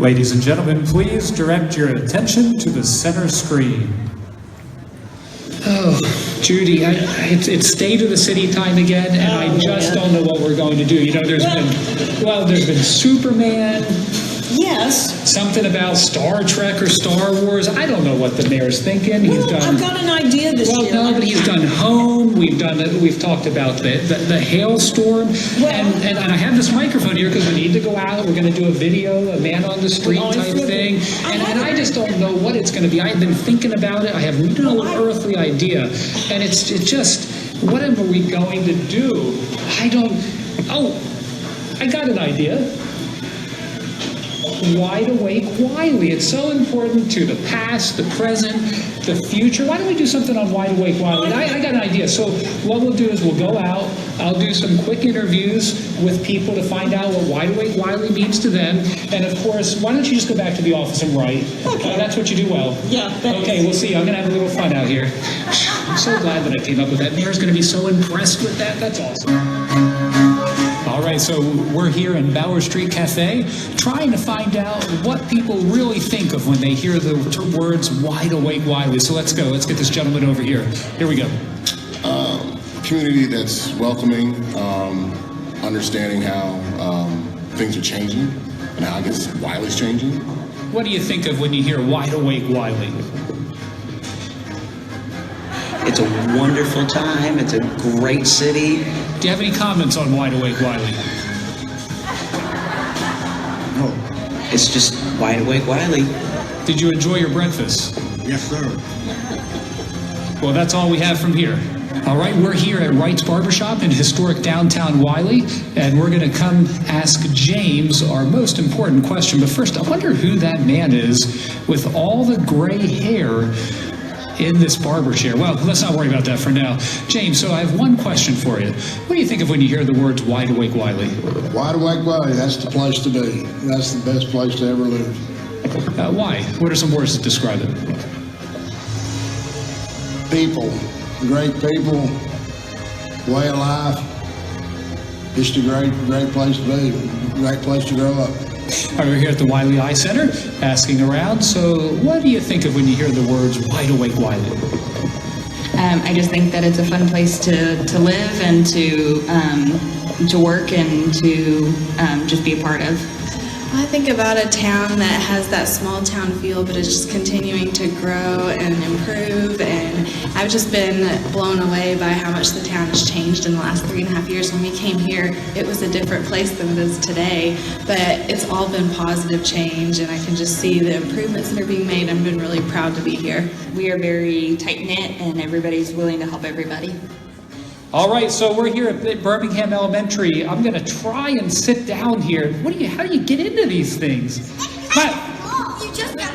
Ladies and gentlemen, please direct your attention to the center screen. Oh, Judy, it's State of the City time again, and I just don't know what we're going to do. You know, there's been Superman. Yes. Something about Star Trek or Star Wars. I don't know what the mayor's thinking. I've got an idea this year. Well, no, but he's done Home. We've talked about the hailstorm. And I have this microphone here because we need to go out. We're going to do a video, a man on the street type thing. And I just don't know what it's going to be. I've been thinking about it. I have no earthly idea. And it's just, what are we going to do? I got an idea. Wide Awake Wiley. It's so important to the past, the present, the future. Why don't we do something on Wide Awake Wiley? I got an idea. So what we'll do is we'll go out. I'll do some quick interviews with people to find out what Wide Awake Wiley means to them. And of course, why don't you just go back to the office and write? Okay. That's what you do well. Yeah. Okay, we'll see. I'm going to have a little fun out here. I'm so glad that I came up with that. Mayor's going to be so impressed with that. That's awesome. All right, so we're here in Bauer Street Cafe trying to find out what people really think of when they hear the words Wide Awake Wiley. So let's go. Let's get this gentleman over here. Here we go. Community that's welcoming, understanding how things are changing and how I guess Wiley's changing. What do you think of when you hear Wide Awake Wiley? It's a wonderful time. It's a great city. Do you have any comments on Wide Awake Wiley? Oh, it's just Wide Awake Wiley. Did you enjoy your breakfast? Yes, sir. Well, that's all we have from here. All right, we're here at Wright's Barbershop in historic downtown Wiley, and we're going to come ask James our most important question. But first, I wonder who that man is with all the gray hair in this barber chair. Well, let's not worry about that for now. James, so I have one question for you. What do you think of when you hear the words Wide Awake Wiley? Wide Awake Wiley, that's the place to be. That's the best place to ever live. Why? What are some words that describe it? People, great people, way of life. Just a great place to be, great place to grow up. All right, we're here at the Wiley Eye Center, asking around. So what do you think of when you hear the words Wide Awake Wiley? I just think that it's a fun place to live and to work and to just be a part of. I think about a town that has that small town feel, but it's just continuing to grow and improve, and I've just been blown away by how much the town has changed in the last 3.5 years. When we came here, it was a different place than it is today, but it's all been positive change, and I can just see the improvements that are being made. I've been really proud to be here. We are very tight-knit, and everybody's willing to help everybody. All right, so we're here at Birmingham Elementary. I'm going to try and sit down here. How do you get into these things? You just got...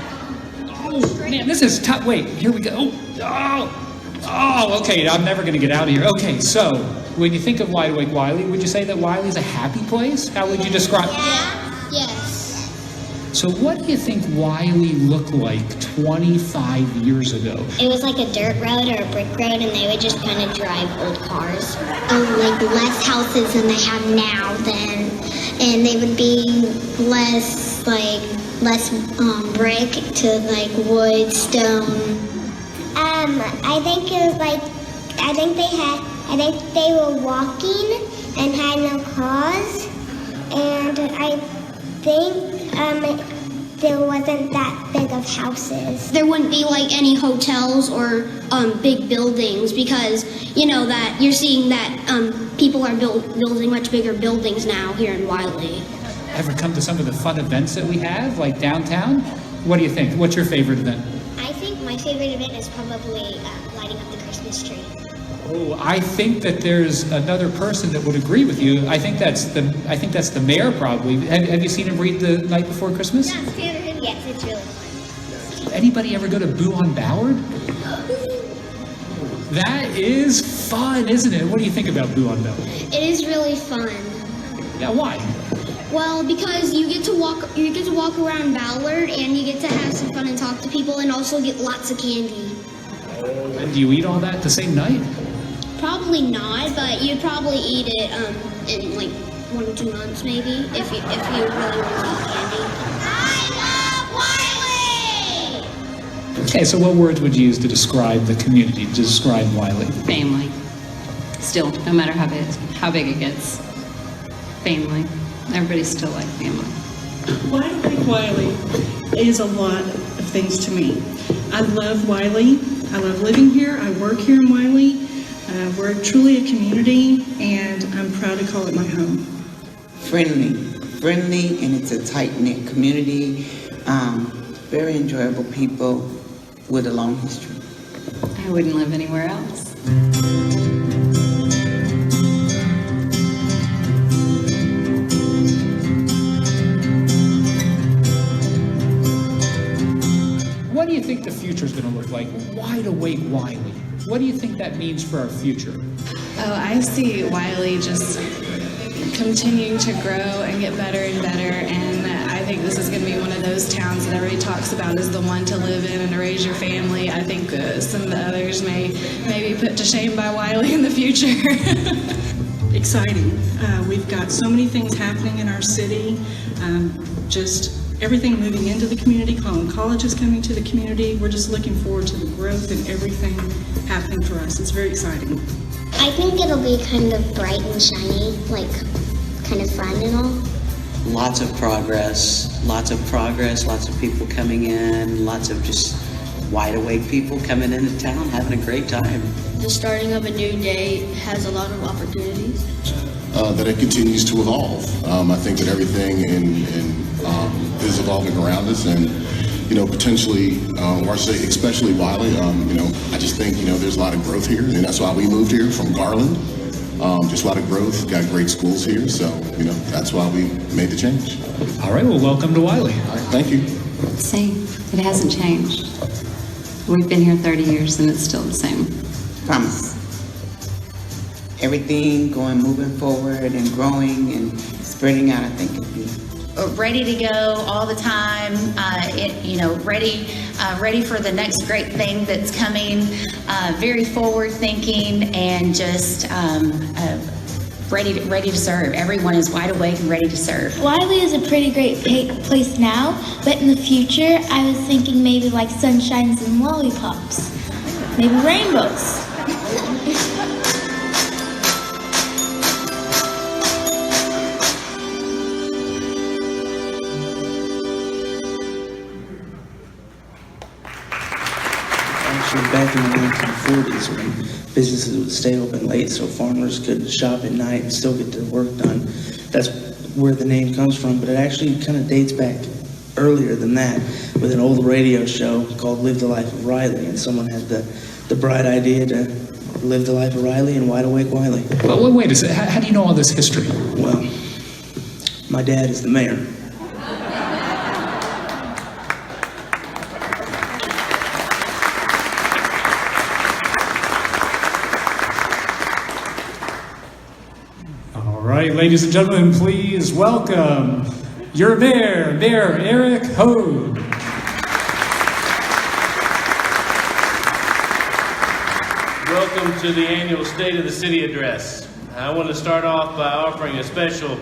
Oh, man, this is tough. Wait, here we go. Oh, okay, I'm never going to get out of here. Okay, so when you think of Wide Awake Wiley, would you say that Wiley's a happy place? How would you describe it? Yeah. Yes. So what do you think Wiley looked like 25 years ago? It was like a dirt road or a brick road, and they would just kind of drive old cars. Like less houses than they have now then, and they would be less brick to like wood, stone. I think it was like, I think they were walking and had no cars, and I think there wasn't that big of houses. There wouldn't be like any hotels or big buildings, because you know that you're seeing that people are building much bigger buildings now here in Wiley. Ever come to some of the fun events that we have, like downtown? What do you think? What's your favorite event? I think my favorite event is probably lighting up the Christmas tree. Oh, I think that there's another person that would agree with you. I think that's the mayor probably. Have you seen him read The Night Before Christmas? Yes, it's really fun. Anybody ever go to Boo on Ballard? That is fun, isn't it? What do you think about Boo on Ballard? It is really fun. Yeah, why? Well, because you get to walk around Ballard, and you get to have some fun and talk to people, and also get lots of candy. And do you eat all that the same night? Probably not, but you'd probably eat it in like 1 or 2 months maybe, if you really want to eat candy. Okay, so what words would you use to describe the community, to describe Wiley? Family. Still, no matter how big it gets. Family. Everybody's still like family. Wide Awake Wiley is a lot of things to me. I love Wiley. I love living here. I work here in Wiley. We're truly a community, and I'm proud to call it my home. Friendly, and it's a tight-knit community. Very enjoyable people with a long history. I wouldn't live anywhere else. What do you think the future is going to look like? Wide Awake Wiley. What do you think that means for our future? Oh, I see Wiley just continuing to grow and get better and better, and I think this is going to be one of those towns that everybody talks about as the one to live in and to raise your family. I think some of the others may be put to shame by Wiley in the future. Exciting. We've got so many things happening in our city. Just everything moving into the community. Collin College is coming to the community. We're just looking forward to the growth and everything happening for us. It's very exciting. I think it'll be kind of bright and shiny, like kind of fun and all. Lots of progress, lots of people coming in, lots of just wide awake people coming into town, having a great time. The starting of a new day has a lot of opportunities. That it continues to evolve. I think that everything is evolving around us, and potentially, or I say especially Wiley. I just think there's a lot of growth here, and that's why we moved here from Garland. Just a lot of growth. Got great schools here, so that's why we made the change. All right, well, welcome to Wiley. All right, thank you. See, it hasn't changed. We've been here 30 years and it's still the same. Promise. Everything moving forward and growing and spreading out, I think it'll be ready to go all the time, ready for the next great thing that's coming, very forward thinking, and just ready to serve. Everyone is wide awake and ready to serve. Wiley is a pretty great place now, but in the future, I was thinking maybe like sunshines and lollipops, maybe rainbows. Back in the 1940s, when businesses would stay open late so farmers could shop at night and still get their work done. That's where the name comes from, but it actually kind of dates back earlier than that with an old radio show called Live the Life of Riley, and someone had the bright idea to live the life of Riley and Wide Awake Wiley. Well, wait a second. How do you know all this history? Well, my dad is the mayor. All right, ladies and gentlemen, please welcome your mayor, Mayor Eric Hogue. Welcome to the annual State of the City Address. I want to start off by offering a special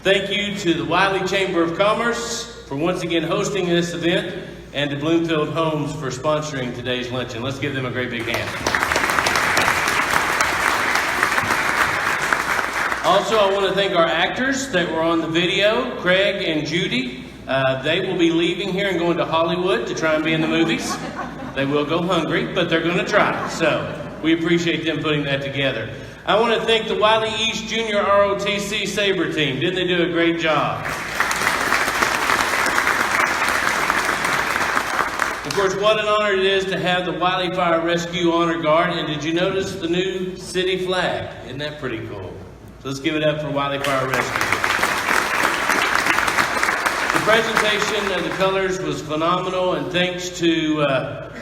thank you to the Wiley Chamber of Commerce for once again hosting this event, and to Bloomfield Homes for sponsoring today's luncheon. Let's give them a great big hand. Also, I want to thank our actors that were on the video, Craig and Judy. They will be leaving here and going to Hollywood to try and be in the movies. They will go hungry, but they're going to try. So we appreciate them putting that together. I want to thank the Wiley East Junior ROTC Sabre team. Didn't they do a great job? Of course, what an honor it is to have the Wiley Fire Rescue Honor Guard. And did you notice the new city flag? Isn't that pretty cool? So let's give it up for Wiley Fire Rescue. The presentation of the colors was phenomenal, and thanks to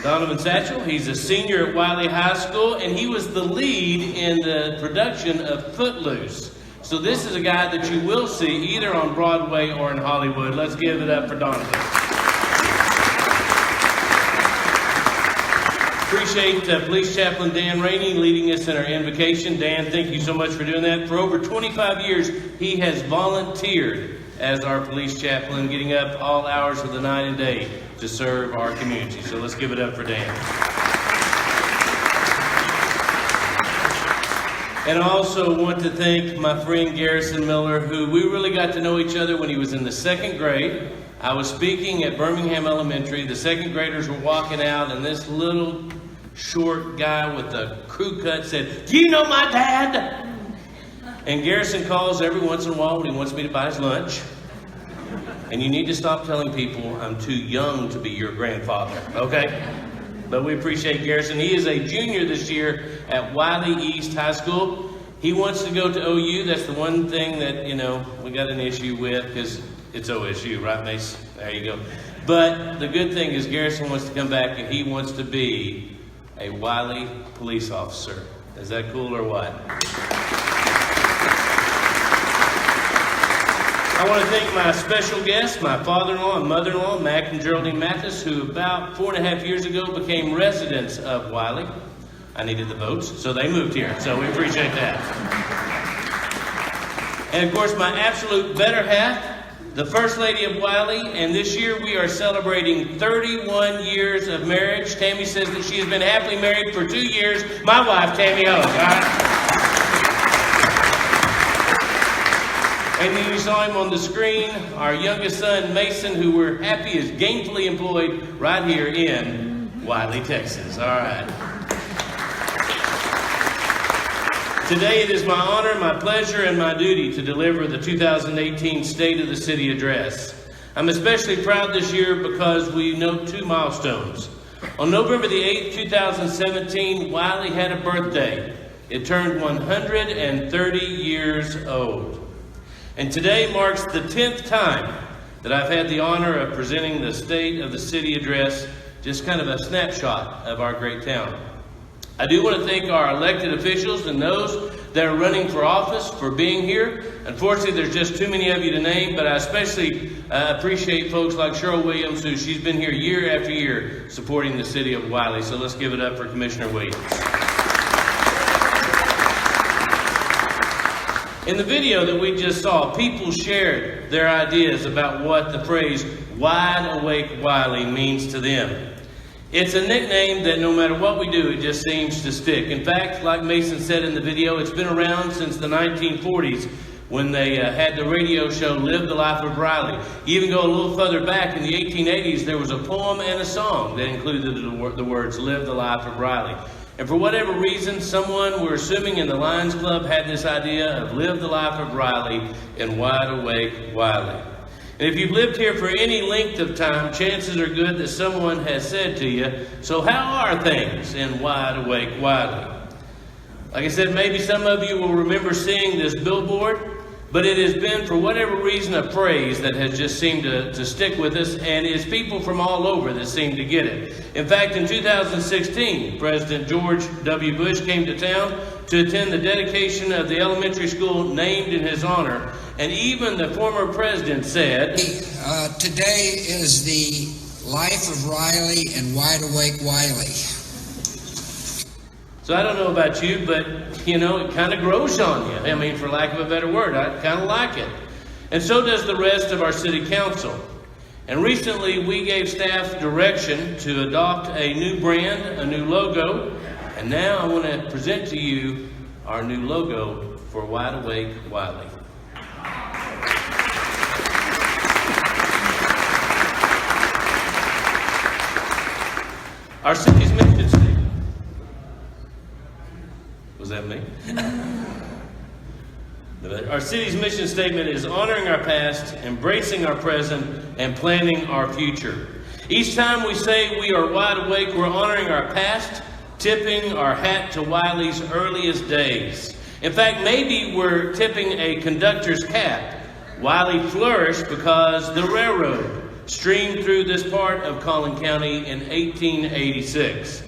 Donovan Satchel. He's a senior at Wiley High School, and he was the lead in the production of Footloose. So this is a guy that you will see either on Broadway or in Hollywood. Let's give it up for Donovan. Appreciate Police Chaplain Dan Rainey leading us in our invocation. Dan, thank you so much for doing that. For over 25 years, he has volunteered as our police chaplain, getting up all hours of the night and day to serve our community. So let's give it up for Dan. And I also want to thank my friend Garrison Miller, who we really got to know each other when he was in the 2nd grade. I was speaking at Birmingham Elementary. The 2nd graders were walking out, and this little short guy with a crew cut said, "Do you know my dad?" And Garrison calls every once in a while when he wants me to buy his lunch. And you need to stop telling people I'm too young to be your grandfather, okay? But we appreciate Garrison. He is a junior this year at Wiley East High School. He wants to go to OU. That's the one thing that, you know, we got an issue with because it's OSU, right, Mace? There you go. But the good thing is Garrison wants to come back and he wants to be a Wiley police officer. Is that cool or what? I want to thank my special guests, my father-in-law and mother-in-law, Mac and Geraldine Mathis, who about 4.5 years ago became residents of Wiley. I needed the votes, so they moved here, so we appreciate that. And of course, my absolute better half, the First Lady of Wiley, and this year we are celebrating 31 years of marriage. Tammy says that she has been happily married for 2 years. My wife, Tammy Owens, all right? And then you saw him on the screen, our youngest son, Mason, who we're happy is gainfully employed right here in Wiley, Texas. All right. Today it is my honor, my pleasure, and my duty to deliver the 2018 State of the City Address. I'm especially proud this year because we note 2 milestones. On November the 8th, 2017, Wiley had a birthday. It turned 130 years old. And today marks the 10th time that I've had the honor of presenting the State of the City Address, just kind of a snapshot of our great town. I do want to thank our elected officials and those that are running for office for being here. Unfortunately, there's just too many of you to name, but I especially appreciate folks like Cheryl Williams, who she's been here year after year supporting the city of Wiley. So let's give it up for Commissioner Williams. In the video that we just saw, people shared their ideas about what the phrase "Wide Awake Wiley" means to them. It's a nickname that no matter what we do, it just seems to stick. In fact, like Mason said in the video, it's been around since the 1940s when they had the radio show Live the Life of Riley. You even go a little further back in the 1880s, there was a poem and a song that included the words Live the Life of Riley. And for whatever reason, someone, we're assuming in the Lions Club, had this idea of Live the Life of Riley in Wide Awake Wiley. And if you've lived here for any length of time, chances are good that someone has said to you, "So how are things in Wide Awake Wiley?" Like I said, maybe some of you will remember seeing this billboard, but it has been, for whatever reason, a phrase that has just seemed to stick with us, and it's people from all over that seem to get it. In fact, in 2016, President George W. Bush came to town to attend the dedication of the elementary school named in his honor, and even the former president said, "Today is the life of Riley and Wide Awake Wiley." So I don't know about you, but, you know, it kind of grows on you. I mean, for lack of a better word, I kind of like it. And so does the rest of our city council. And recently, we gave staff direction to adopt a new brand, a new logo. And now I want to present to you our new logo for Wide Awake Wiley. Our city's mission statement. Was that me? Our city's mission statement is honoring our past, embracing our present, and planning our future. Each time we say we are wide awake, we're honoring our past, tipping our hat to Wiley's earliest days. In fact, maybe we're tipping a conductor's cap. Wiley flourished because the railroad streamed through this part of Collin County in 1886.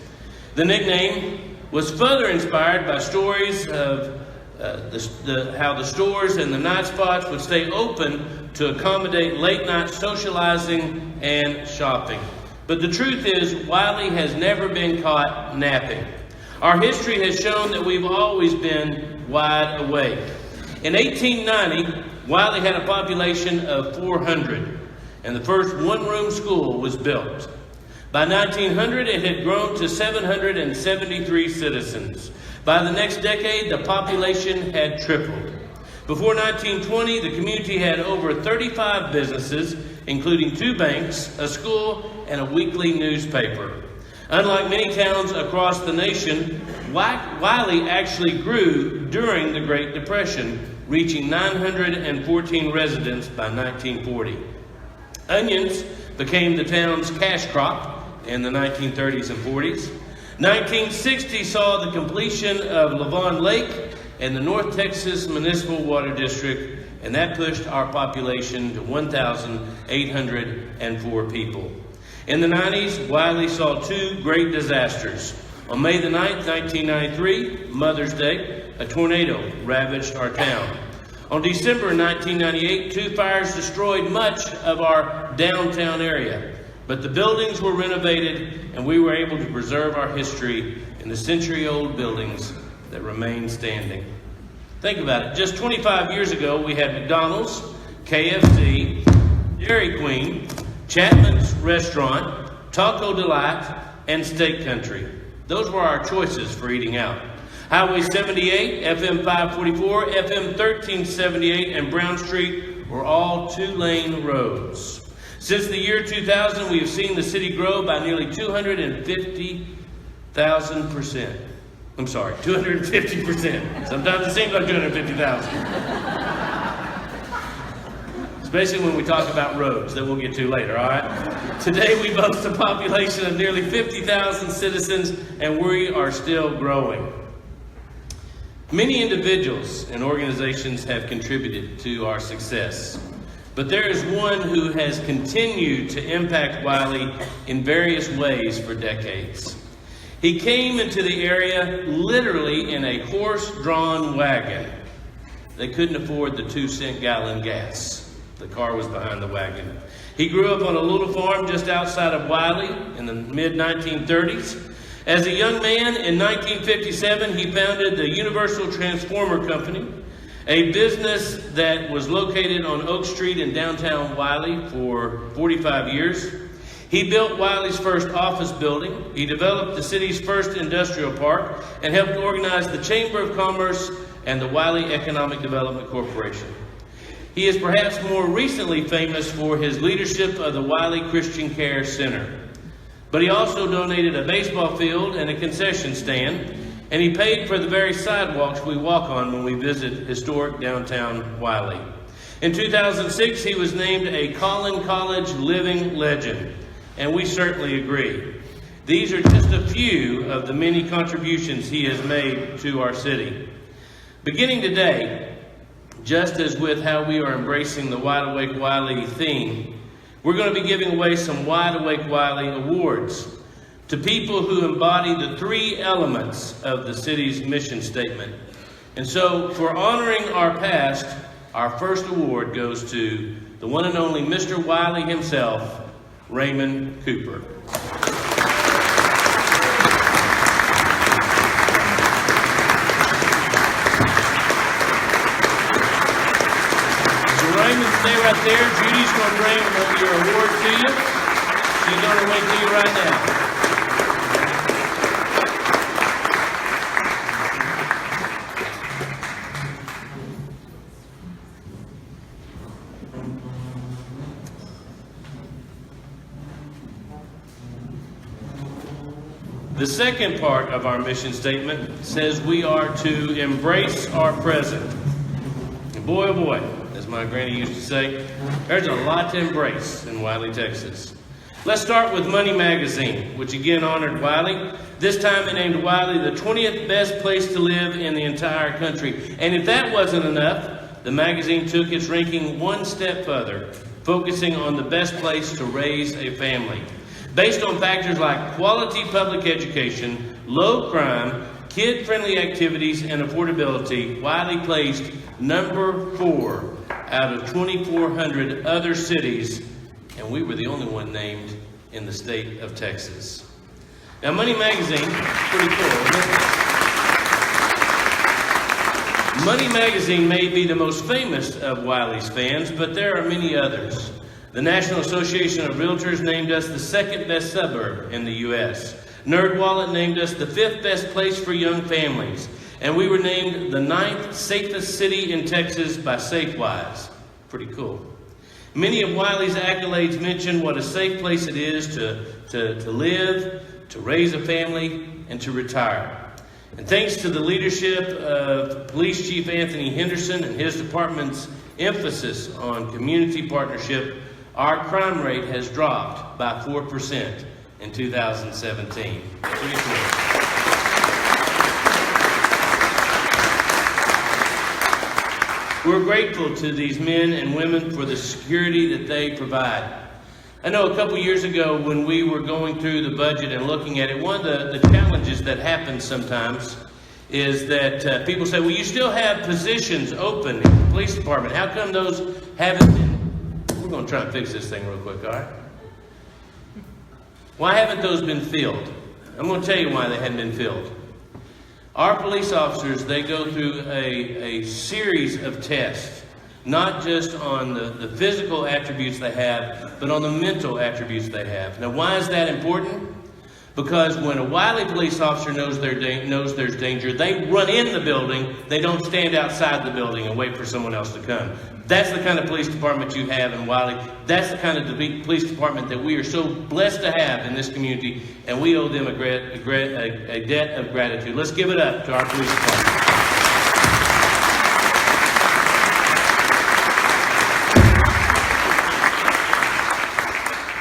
The nickname was further inspired by stories of how the stores and the night spots would stay open to accommodate late night socializing and shopping. But the truth is, Wiley has never been caught napping. Our history has shown that we've always been wide awake. In 1890, Wiley had a population of 400. and the first one-room school was built. By 1900, it had grown to 773 citizens. By the next decade, the population had tripled. Before 1920, the community had over 35 businesses, including 2 banks, a school, and a weekly newspaper. Unlike many towns across the nation, Wiley actually grew during the Great Depression, reaching 914 residents by 1940. Onions became the town's cash crop in the 1930s and 40s. 1960 saw the completion of Lavon Lake and the North Texas Municipal Water District, and that pushed our population to 1,804 people. In the 90s, Wiley saw 2 great disasters. On May the 9th, 1993, Mother's Day, a tornado ravaged our town. On December 1998, 2 fires destroyed much of our downtown area, but the buildings were renovated and we were able to preserve our history in the century-old buildings that remain standing. Think about it. Just 25 years ago, we had McDonald's, KFC, Dairy Queen, Chapman's Restaurant, Taco Delight, and Steak Country. Those were our choices for eating out. Highway 78, FM 544, FM 1378, and Brown Street were all 2-lane roads. Since the year 2000, we have seen the city grow by nearly 250,000%. I'm sorry, 250%. Sometimes it seems like 250,000. Especially when we talk about roads that we'll get to later, all right? Today we boast a population of nearly 50,000 citizens, and we are still growing. Many individuals and organizations have contributed to our success, but there is one who has continued to impact Wiley in various ways for decades. He came into the area literally in a horse-drawn wagon. They couldn't afford the 2-cent gallon gas. The car was behind the wagon. He grew up on a little farm just outside of Wiley in the mid-1930s. As a young man, in 1957, he founded the Universal Transformer Company, a business that was located on Oak Street in downtown Wiley for 45 years. He built Wiley's first office building. He developed the city's first industrial park and helped organize the Chamber of Commerce and the Wiley Economic Development Corporation. He is perhaps more recently famous for his leadership of the Wiley Christian Care Center. But he also donated a baseball field and a concession stand, and he paid for the very sidewalks we walk on when we visit historic downtown Wiley. In 2006, he was named a Collin College Living Legend, and we certainly agree. These are just a few of the many contributions he has made to our city. Beginning today, just as with how we are embracing the Wide Awake Wiley theme, we're going to be giving away some Wide Awake Wiley awards to people who embody the 3 elements of the city's mission statement. And so, for honoring our past, our first award goes to the one and only Mr. Wiley himself, Raymond Cooper. Stay right there. Judy's going to bring your award to you. She's on her way to you right now. The second part of our mission statement says we are to embrace our present. And boy, oh boy, as my granny used to say, there's a lot to embrace in Wiley, Texas. Let's start with Money Magazine, which again honored Wiley. This time it named Wiley the 20th best place to live in the entire country. And if that wasn't enough, the magazine took its ranking one step further, focusing on the best place to raise a family. Based on factors like quality public education, low crime, kid-friendly activities, and affordability, Wiley placed number 4 out of 2,400 other cities, and we were the only one named in the state of Texas. Now, Money Magazine, pretty cool, isn't it? Money Magazine may be the most famous of Wiley's fans, but there are many others. The National Association of Realtors named us the second best suburb in the U.S. NerdWallet named us the 5th best place for young families. And we were named the 9th safest city in Texas by SafeWise. Pretty cool. Many of Wiley's accolades mention what a safe place it is to live, to raise a family, and to retire. And thanks to the leadership of Police Chief Anthony Henderson and his department's emphasis on community partnership, our crime rate has dropped by 4% in 2017. Pretty cool. We're grateful to these men and women for the security that they provide. I know a couple years ago when we were going through the budget and looking at it, one of the challenges that happens sometimes is that people say, well, you still have positions open in the police department. How come those haven't been? We're going to try and fix this thing real quick, all right? Why haven't those been filled? I'm going to tell you why they hadn't been filled. Our police officers, they go through a series of tests, not just on the physical attributes they have, but on the mental attributes they have. Now, why is that important? Because when a Wiley police officer knows there's danger, they run in the building. They don't stand outside the building and wait for someone else to come. That's the kind of police department you have in Wiley. That's the kind of police department that we are so blessed to have in this community, and we owe them a debt of gratitude. Let's give it up to our police department.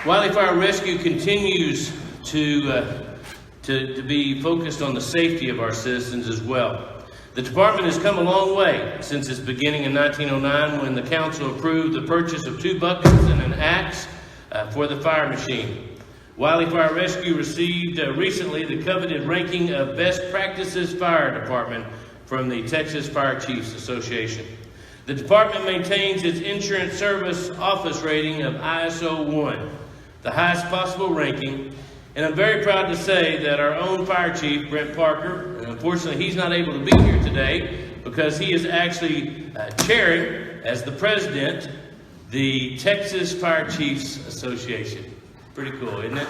Wiley Fire Rescue continues to be focused on the safety of our citizens as well. The department has come a long way since its beginning in 1909 when the council approved the purchase of 2 buckets and an axe for the fire machine. Wiley Fire Rescue received recently the coveted ranking of Best Practices Fire Department from the Texas Fire Chiefs Association. The department maintains its insurance service office rating of ISO 1, the highest possible ranking. And I'm very proud to say that our own fire chief, Brent Parker, and unfortunately he's not able to be here today because he is actually chairing, as the president, the Texas Fire Chiefs Association. Pretty cool, isn't it?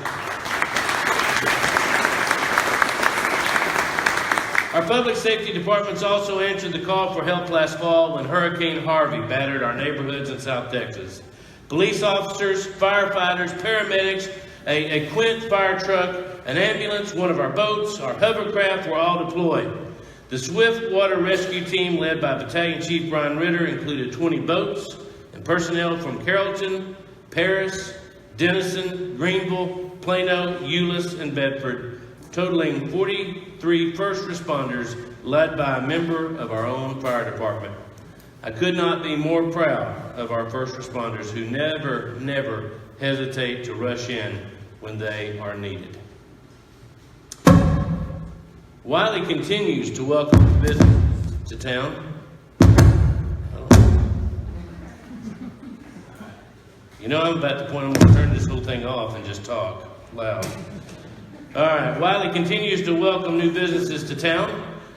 Our public safety departments also answered the call for help last fall when Hurricane Harvey battered our neighborhoods in South Texas. Police officers, firefighters, paramedics, a Quint fire truck, an ambulance, one of our boats, our hovercraft were all deployed. The Swift Water Rescue Team, led by Battalion Chief Brian Ritter, included 20 boats and personnel from Carrollton, Paris, Denison, Greenville, Plano, Euless, and Bedford, totaling 43 first responders led by a member of our own fire department. I could not be more proud of our first responders who never hesitate to rush in when they are needed. Wiley continues to welcome visitors to town. You know, I'm about to point, I'm going to turn this whole thing off and just talk loud. All right, Wiley continues to welcome new businesses to town.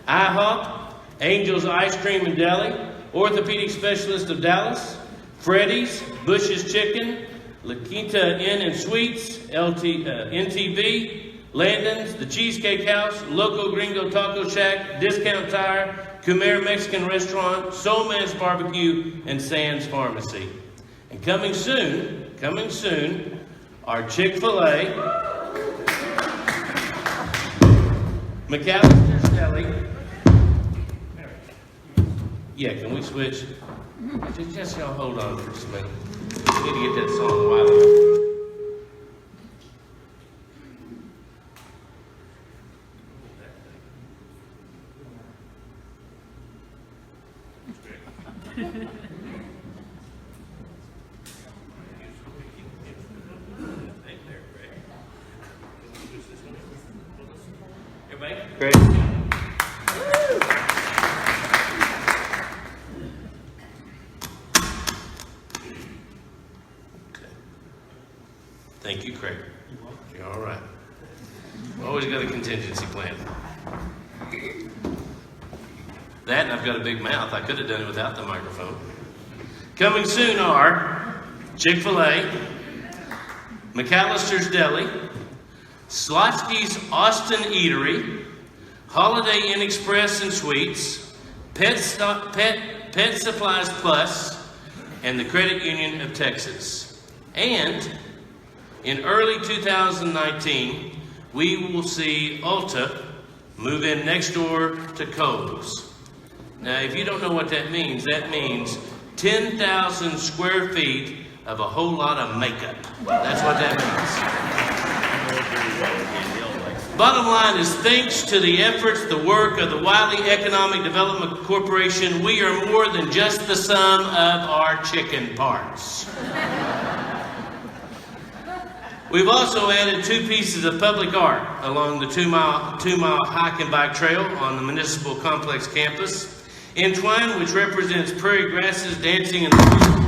IHOP, Angel's Ice Cream and Deli, Orthopedic Specialist of Dallas, Freddy's, Bush's Chicken, La Quinta Inn and Suites, NTV, Landon's, The Cheesecake House, Loco Gringo Taco Shack, Discount Tire, Khmer Mexican Restaurant, Soul Man's Barbecue, and Sands Pharmacy. And coming soon, are Chick-fil-A, McAllister's Deli. Yeah, can we switch? Just y'all hold on for just a minute. We need to get that song Wiley. Everybody? Great. Thank you, Craig. You're all right. Always got a contingency plan. That, and I've got a big mouth. I could have done it without the microphone. Coming soon are Chick-fil-A, McAllister's Deli, Slotsky's Austin Eatery, Holiday Inn Express and Suites, Pet Supplies Plus, and the Credit Union of Texas. And in early 2019, we will see Ulta move in next door to Kohl's. Now, if you don't know what that means 10,000 square feet of a whole lot of makeup. That's what that means. Bottom line is, thanks to the efforts, the work of the Wiley Economic Development Corporation, we are more than just the sum of our chicken parts. We've also added 2 pieces of public art along the 2-mile hike and bike trail on the Municipal Complex campus. Entwine, which represents prairie grasses dancing in the...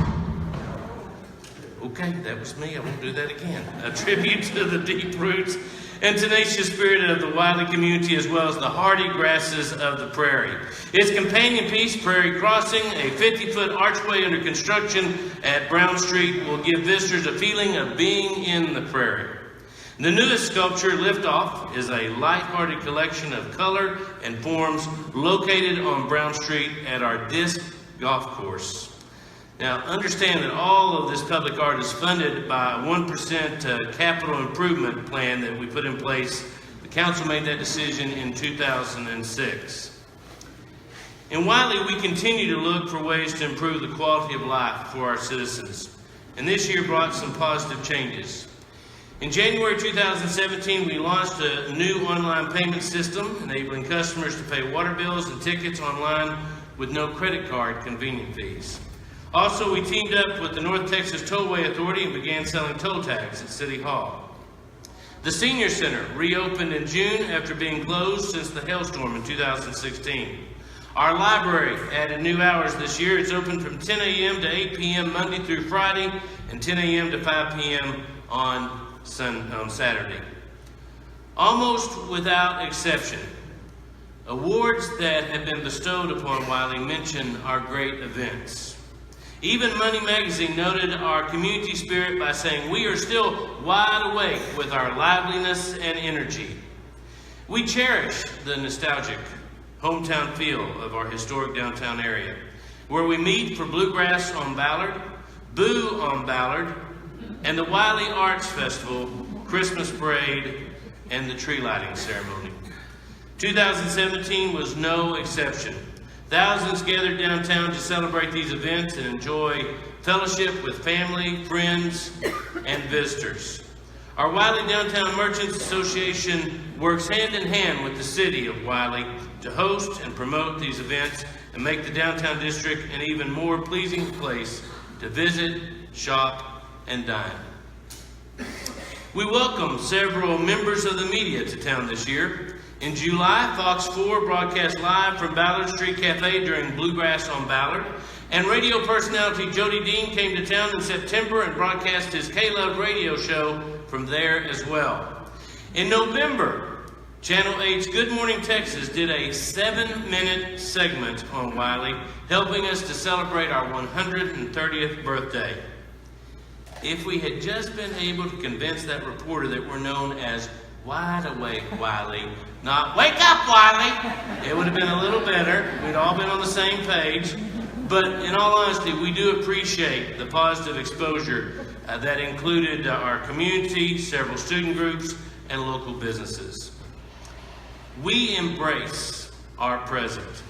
Okay, that was me. I won't do that again. A tribute to the deep roots and tenacious spirit of the Wiley community, as well as the hardy grasses of the prairie. Its companion piece, Prairie Crossing, a 50-foot archway under construction at Brown Street, will give visitors a feeling of being in the prairie. The newest sculpture, Liftoff, is a light-hearted collection of color and forms located on Brown Street at our disc golf course. Now, understand that all of this public art is funded by a 1% capital improvement plan that we put in place. The council made that decision in 2006. In Wiley, we continue to look for ways to improve the quality of life for our citizens, and this year brought some positive changes. In January 2017, we launched a new online payment system enabling customers to pay water bills and tickets online with no credit card convenience fees. Also, we teamed up with the North Texas Tollway Authority and began selling toll tags at City Hall. The Senior Center reopened in June after being closed since the hailstorm in 2016. Our library added new hours this year. It's open from 10 a.m. to 8 p.m. Monday through Friday and 10 a.m. to 5 p.m. on Saturday. Almost without exception, awards that have been bestowed upon Wiley mention our great events. Even Money Magazine noted our community spirit by saying we are still wide awake with our liveliness and energy. We cherish the nostalgic hometown feel of our historic downtown area, where we meet for Bluegrass on Ballard, Boo on Ballard, and the Wiley Arts Festival, Christmas Parade, and the tree lighting ceremony. 2017 was no exception. Thousands gathered downtown to celebrate these events and enjoy fellowship with family, friends, and visitors. Our Wiley Downtown Merchants Association works hand in hand with the city of Wiley to host and promote these events and make the downtown district an even more pleasing place to visit, shop, and dine. We welcome several members of the media to town this year. In July, Fox 4 broadcast live from Ballard Street Cafe during Bluegrass on Ballard, and radio personality Jody Dean came to town in September and broadcast his K-Love radio show from there as well. In November, Channel 8's Good Morning Texas did a 7-minute segment on Wiley, helping us to celebrate our 130th birthday. If we had just been able to convince that reporter that we're known as Wide Awake Wiley, not Wake Up Wiley, it would have been a little better. We'd all been on the same page. But in all honesty, we do appreciate the positive exposure that included our community, several student groups, and local businesses. We embrace our present.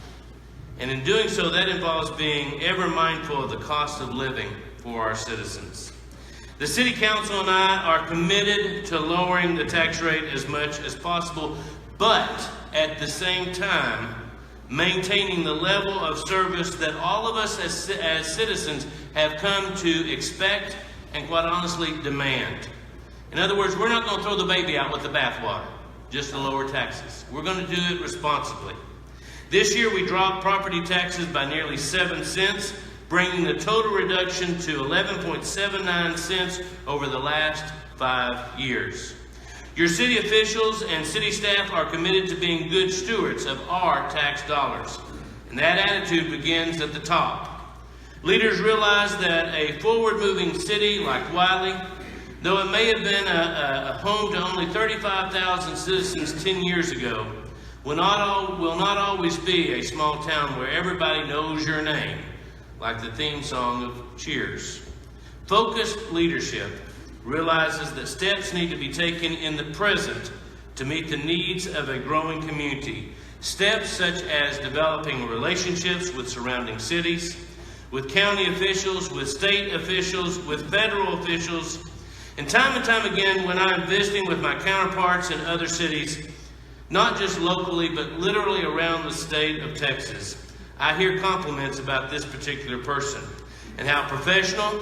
And in doing so, that involves being ever mindful of the cost of living for our citizens. The City Council and I are committed to lowering the tax rate as much as possible, but at the same time, maintaining the level of service that all of us as citizens have come to expect and quite honestly demand. In other words, we're not going to throw the baby out with the bathwater just to lower taxes. We're going to do it responsibly. This year we dropped property taxes by nearly 7 cents, bringing the total reduction to 11.79 cents over the last 5 years. Your city officials and city staff are committed to being good stewards of our tax dollars, and that attitude begins at the top. Leaders realize that a forward-moving city like Wiley, though it may have been a home to only 35,000 citizens 10 years ago, will not always be a small town where everybody knows your name, like the theme song of Cheers. Focused leadership realizes that steps need to be taken in the present to meet the needs of a growing community. Steps such as developing relationships with surrounding cities, with county officials, with state officials, with federal officials. And time again, when I'm visiting with my counterparts in other cities, not just locally, but literally around the state of Texas, I hear compliments about this particular person and how professional,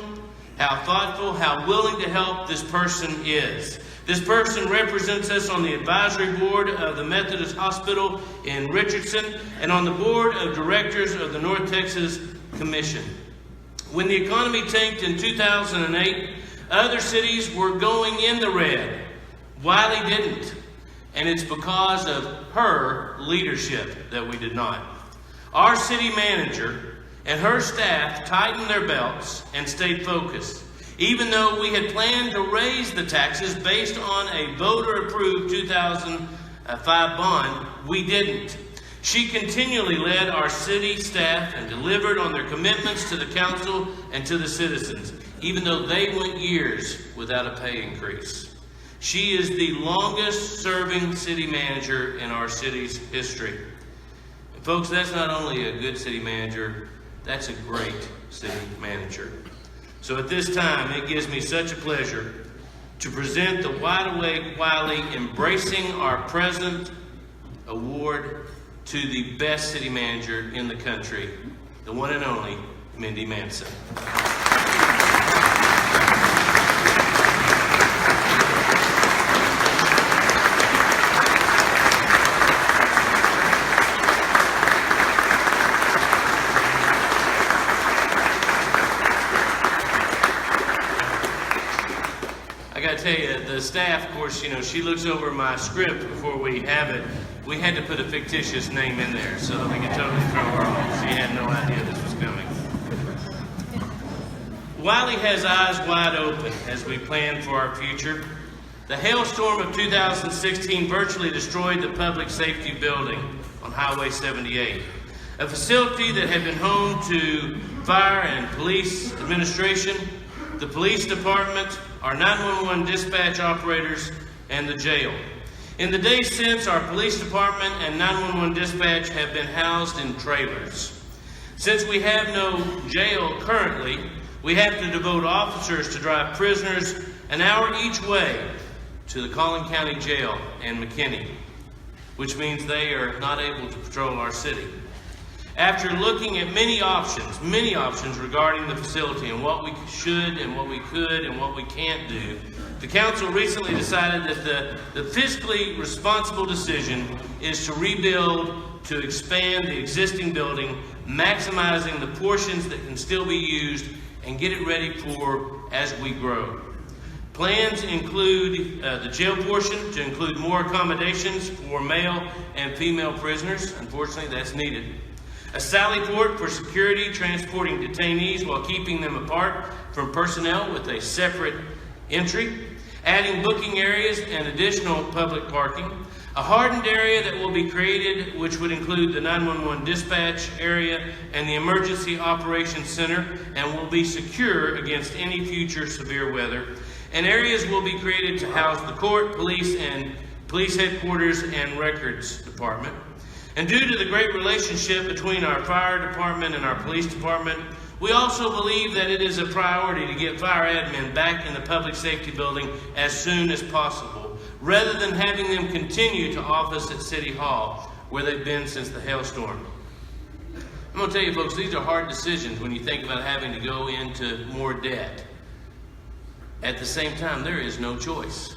how thoughtful, how willing to help this person is. This person represents us on the advisory board of the Methodist Hospital in Richardson and on the board of directors of the North Texas Commission. When the economy tanked in 2008, other cities were going in the red. Wiley didn't. And it's because of her leadership that we did not. Our city manager and her staff tightened their belts and stayed focused. Even though we had planned to raise the taxes based on a voter-approved 2005 bond, we didn't. She continually led our city staff and delivered on their commitments to the council and to the citizens, even though they went years without a pay increase. She is the longest-serving city manager in our city's history. And folks, that's not only a good city manager, that's a great city manager. So at this time, it gives me such a pleasure to present the Wide Awake Wiley Embracing Our Present Award to the best city manager in the country, the one and only Mindy Manson. Tell you, the staff, of course, she looks over my script before we have it. We had to put a fictitious name in there so that we could totally throw her off. She had no idea this was coming. Wiley has eyes wide open as we plan for our future. The hailstorm of 2016 virtually destroyed the public safety building on Highway 78, a facility that had been home to fire and police administration, the police department, our 911 dispatch operators, and the jail. In the days since, our police department and 911 dispatch have been housed in trailers. Since we have no jail currently, we have to devote officers to drive prisoners an hour each way to the Collin County Jail and McKinney, which means they are not able to patrol our city. After looking at many options regarding the facility and what we should and what we could and what we can't do, the council recently decided that the fiscally responsible decision is to rebuild, to expand the existing building, maximizing the portions that can still be used and get it ready for as we grow. Plans include the jail portion to include more accommodations for male and female prisoners. Unfortunately, that's needed. A sally port for security, transporting detainees while keeping them apart from personnel with a separate entry. Adding booking areas and additional public parking. A hardened area that will be created, which would include the 911 dispatch area and the emergency operations center, and will be secure against any future severe weather. And areas will be created to house the court, police, and police headquarters and records department. And due to the great relationship between our fire department and our police department, we also believe that it is a priority to get fire admin back in the public safety building as soon as possible, rather than having them continue to office at City Hall, where they've been since the hailstorm. I'm going to tell you, folks, these are hard decisions when you think about having to go into more debt. At the same time, there is no choice.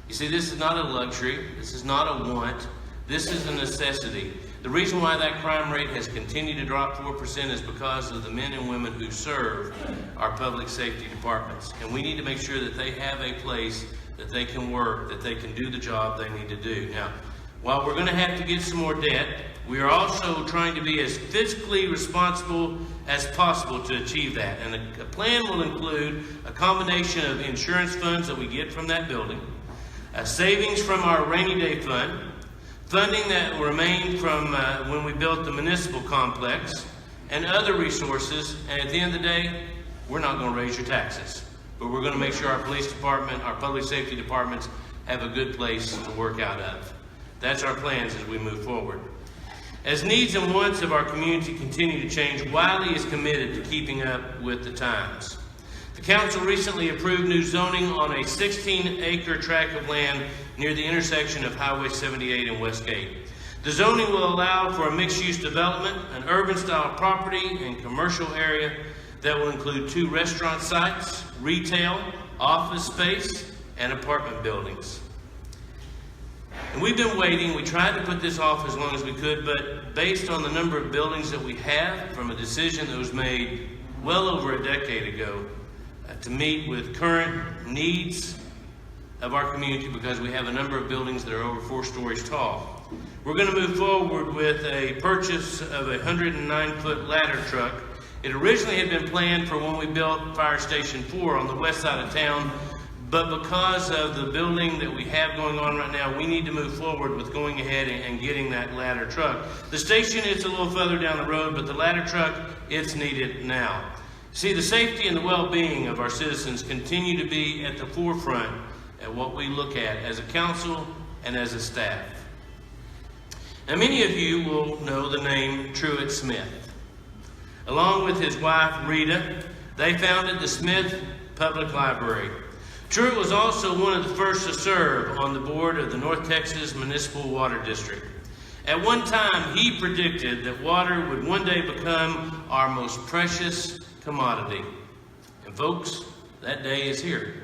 You see, this is not a luxury. This is not a want. This is a necessity. The reason why that crime rate has continued to drop 4% is because of the men and women who serve our public safety departments. And we need to make sure that they have a place that they can work, that they can do the job they need to do. Now, while we're going to have to get some more debt, we are also trying to be as fiscally responsible as possible to achieve that. And a plan will include a combination of insurance funds that we get from that building, savings from our rainy day fund, funding that remained from when we built the municipal complex, and other resources. And at the end of the day, we're not going to raise your taxes, but we're going to make sure our police department, our public safety departments have a good place to work out of. That's our plans as we move forward. As needs and wants of our community continue to change, Wiley is committed to keeping up with the times. The council recently approved new zoning on a 16-acre tract of land near the intersection of Highway 78 and Westgate. The zoning will allow for a mixed-use development, an urban-style property and commercial area that will include 2 restaurant sites, retail, office space, and apartment buildings. And we've been waiting. We tried to put this off as long as we could, but based on the number of buildings that we have from a decision that was made well over a decade ago to meet with current needs of our community, because we have a number of buildings that are over 4 stories tall, we're going to move forward with a purchase of a 109-foot ladder truck. It originally had been planned for when we built Fire Station 4 on the west side of town, but because of the building that we have going on right now, we need to move forward with going ahead and getting that ladder truck. The station is a little further down the road, but the ladder truck, it's needed now. See, the safety and the well-being of our citizens continue to be at the forefront at what we look at as a council and as a staff. Now, many of you will know the name Truett Smith. Along with his wife, Rita, they founded the Smith Public Library. Truett was also one of the first to serve on the board of the North Texas Municipal Water District. At one time, he predicted that water would one day become our most precious commodity. And folks, that day is here.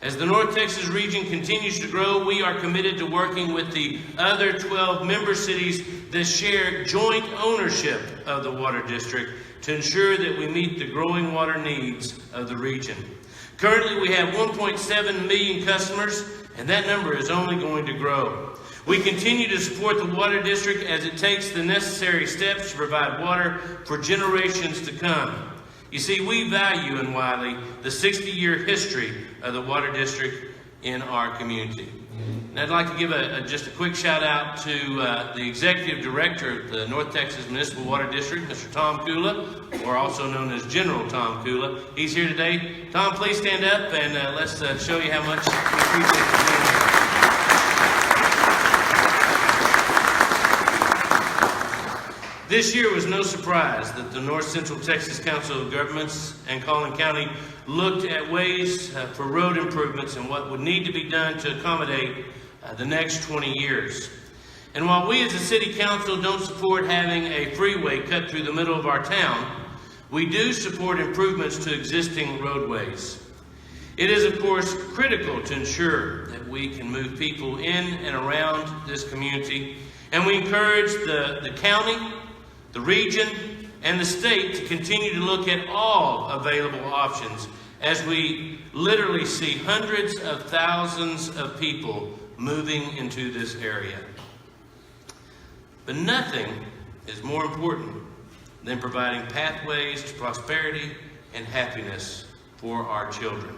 As the North Texas region continues to grow, we are committed to working with the other 12 member cities that share joint ownership of the water district to ensure that we meet the growing water needs of the region. Currently, we have 1.7 million customers, and that number is only going to grow. We continue to support the water district as it takes the necessary steps to provide water for generations to come. You see, we value in Wiley the 60-year history of the water district in our community. And I'd like to give just a quick shout out to the Executive Director of the North Texas Municipal Water District, Mr. Tom Kula, or also known as General Tom Kula. He's here today. Tom, please stand up and let's show you how much we appreciate you being here. This year was no surprise that the North Central Texas Council of Governments and Collin County looked at ways for road improvements and what would need to be done to accommodate the next 20 years. And while we as a city council don't support having a freeway cut through the middle of our town, we do support improvements to existing roadways. It is, of course, critical to ensure that we can move people in and around this community, and we encourage the county, the region, and the state to continue to look at all available options as we literally see hundreds of thousands of people moving into this area. But nothing is more important than providing pathways to prosperity and happiness for our children.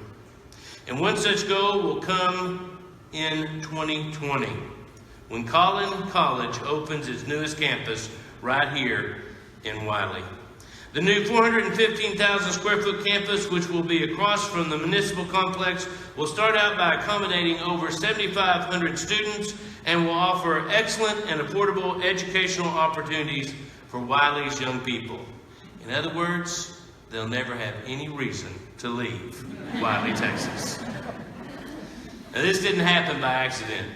And one such goal will come in 2020 when Collin College opens its newest campus right here in Wiley. The new 415,000 square foot campus, which will be across from the municipal complex, will start out by accommodating over 7,500 students and will offer excellent and affordable educational opportunities for Wiley's young people. In other words, they'll never have any reason to leave Wiley, Texas. Now, this didn't happen by accident.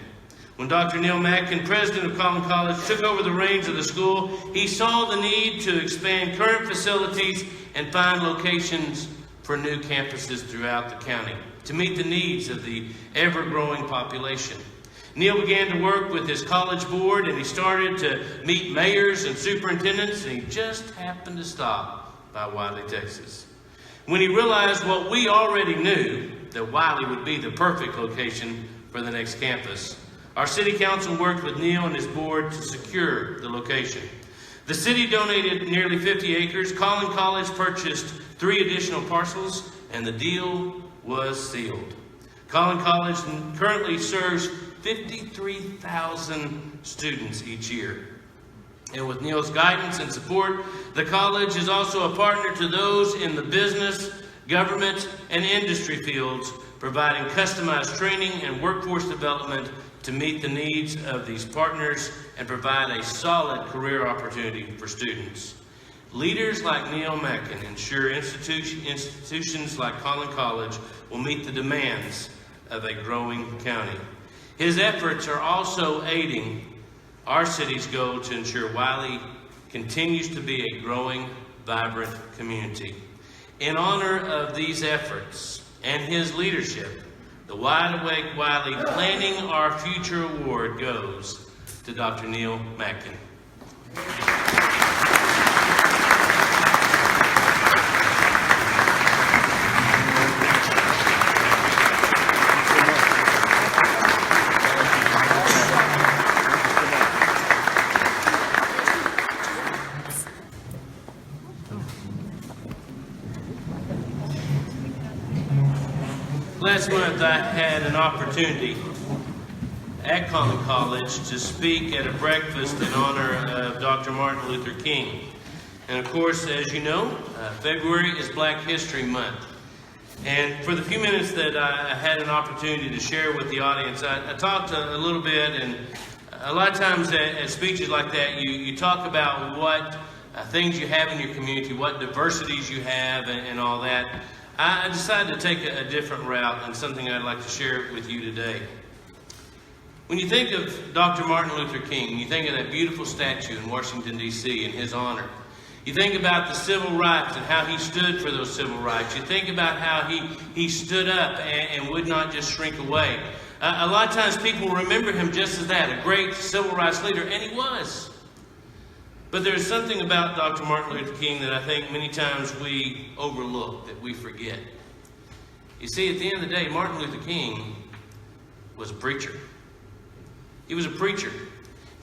When Dr. Neil Mackin, president of Collin College, took over the reins of the school, he saw the need to expand current facilities and find locations for new campuses throughout the county to meet the needs of the ever-growing population. Neil began to work with his college board, and he started to meet mayors and superintendents, and he just happened to stop by Wiley, Texas. When he realized what we already knew, that Wiley would be the perfect location for the next campus, Our city council worked with Neil and his board to secure the location. The city donated nearly 50 acres. Collin College purchased 3 additional parcels, and the deal was sealed. Collin College currently serves 53,000 students each year. And with Neil's guidance and support, the college is also a partner to those in the business, government, and industry fields, providing customized training and workforce development to meet the needs of these partners and provide a solid career opportunity for students. Leaders like Neil Mackin ensure institutions like Collin College will meet the demands of a growing county. His efforts are also aiding our city's goal to ensure Wiley continues to be a growing, vibrant community. In honor of these efforts and his leadership, the Wide Awake Wiley Planning Our Future Award goes to Dr. Neil Mackin. Last month I had an opportunity at Collin College to speak at a breakfast in honor of Dr. Martin Luther King. And of course, as you know, February is Black History Month. And for the few minutes that I had an opportunity to share with the audience, I talked a little bit, and a lot of times at speeches like that, you talk about what things you have in your community, what diversities you have, and all that. I decided to take a different route, and something I'd like to share with you today. When you think of Dr. Martin Luther King, you think of that beautiful statue in Washington, D.C. in his honor. You think about the civil rights and how he stood for those civil rights. You think about how he stood up and would not just shrink away. A lot of times people remember him just as that, a great civil rights leader, and he was. But there's something about Dr. Martin Luther King that I think many times we overlook, that we forget. You see, at the end of the day, Martin Luther King was a preacher. He was a preacher.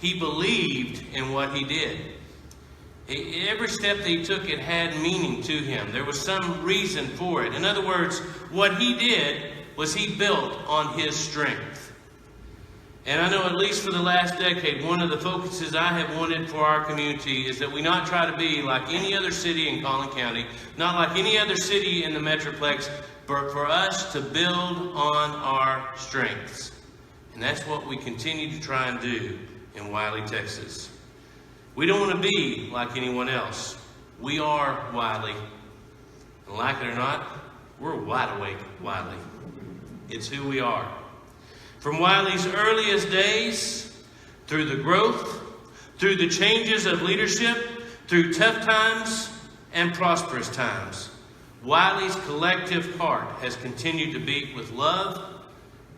He believed in what he did. Every step that he took, it had meaning to him. There was some reason for it. In other words, what he did was he built on his strength. And I know at least for the last decade, one of the focuses I have wanted for our community is that we not try to be like any other city in Collin County, not like any other city in the Metroplex, but for us to build on our strengths. And that's what we continue to try and do in Wiley, Texas. We don't want to be like anyone else. We are Wiley. And like it or not, we're wide awake Wiley. It's who we are. From Wiley's earliest days, through the growth, through the changes of leadership, through tough times and prosperous times, Wiley's collective heart has continued to beat with love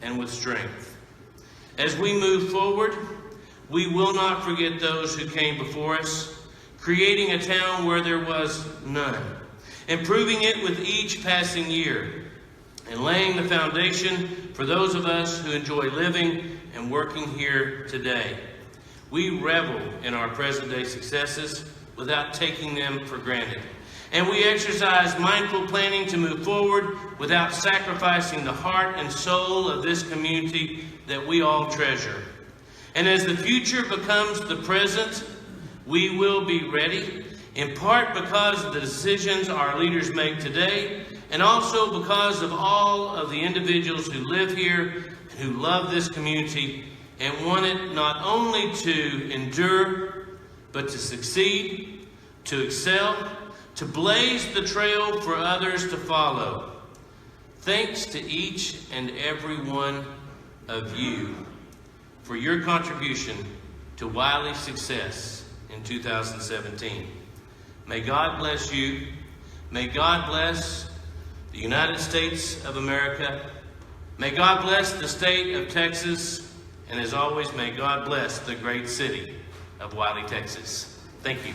and with strength. As we move forward, we will not forget those who came before us, creating a town where there was none, improving it with each passing year, and laying the foundation for those of us who enjoy living and working here today. We revel in our present-day successes without taking them for granted. And we exercise mindful planning to move forward without sacrificing the heart and soul of this community that we all treasure. And as the future becomes the present, we will be ready, in part because of the decisions our leaders make today, and also because of all of the individuals who live here and who love this community and want it not only to endure, but to succeed, to excel, to blaze the trail for others to follow. Thanks to each and every one of you for your contribution to Wiley's success in 2017. May God bless you. May God bless the United States of America. May God bless the state of Texas. And as always, may God bless the great city of Wiley, Texas. Thank you.